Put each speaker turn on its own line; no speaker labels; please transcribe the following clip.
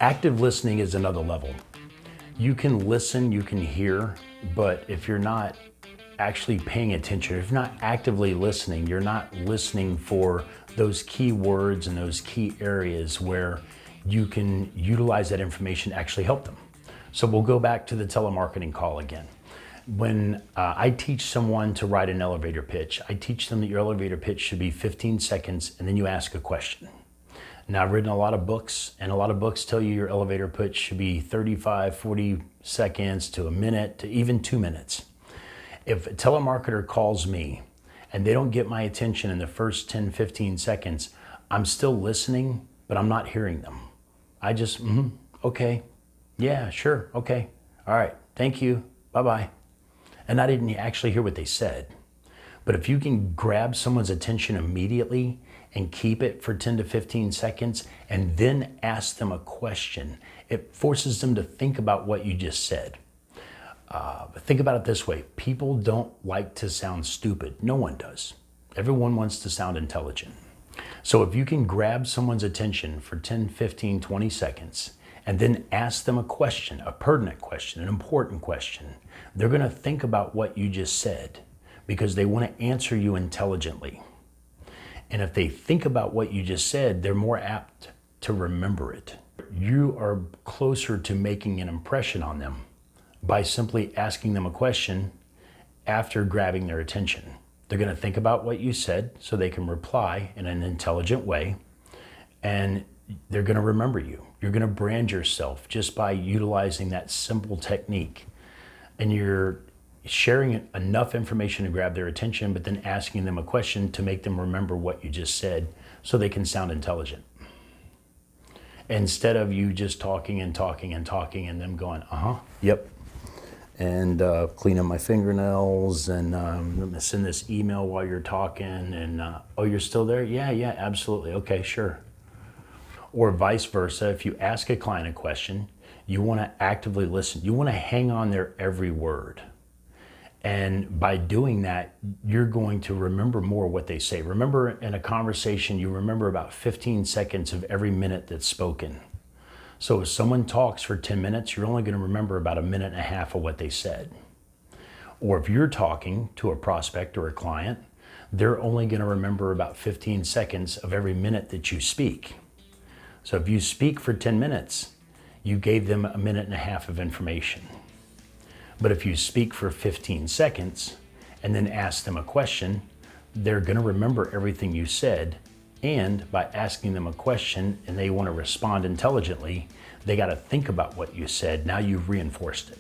Active listening is another level. You can listen, you can hear, but if you're not actually paying attention, if you're not actively listening, you're not listening for those key words and those key areas where you can utilize that information to actually help them. So we'll go back to the telemarketing call again. When I teach someone to write an elevator pitch, I teach them that your elevator pitch should be 15 seconds and then you ask a question. Now, I've written a lot of books, and a lot of books tell you your elevator pitch should be 35, 40 seconds to a minute to even 2 minutes. If a telemarketer calls me and they don't get my attention in the first 10, 15 seconds, I'm still listening, but I'm not hearing them. I just, okay, yeah, sure, okay, all right, thank you, bye-bye. And I didn't actually hear what they said. But if you can grab someone's attention immediately and keep it for 10 to 15 seconds and then ask them a question, it forces them to think about what you just said. Think about it this way. People don't like to sound stupid. No one does. Everyone wants to sound intelligent. So if you can grab someone's attention for 10, 15, 20 seconds and then ask them a question, a pertinent question, an important question, they're going to think about what you just said because they want to answer you intelligently. And if they think about what you just said, they're more apt to remember it. You are closer to making an impression on them by simply asking them a question after grabbing their attention. They're going to think about what you said so they can reply in an intelligent way, and they're going to remember you. You're going to brand yourself just by utilizing that simple technique. And you're sharing enough information to grab their attention, but then asking them a question to make them remember what you just said so they can sound intelligent. Instead of you just talking and talking and talking and them going, yep, and cleaning my fingernails and I'm gonna send this email while you're talking and oh, you're still there? Yeah, absolutely, okay, sure. Or vice versa, if you ask a client a question, you wanna actively listen. You wanna hang on their every word. And by doing that, you're going to remember more what they say. Remember, in a conversation, you remember about 15 seconds of every minute that's spoken. So if someone talks for 10 minutes, you're only going to remember about a minute and a half of what they said. Or if you're talking to a prospect or a client, they're only going to remember about 15 seconds of every minute that you speak. So if you speak for 10 minutes, you gave them a minute and a half of information. But if you speak for 15 seconds and then ask them a question, they're going to remember everything you said. And by asking them a question and they want to respond intelligently, they got to think about what you said. Now you've reinforced it.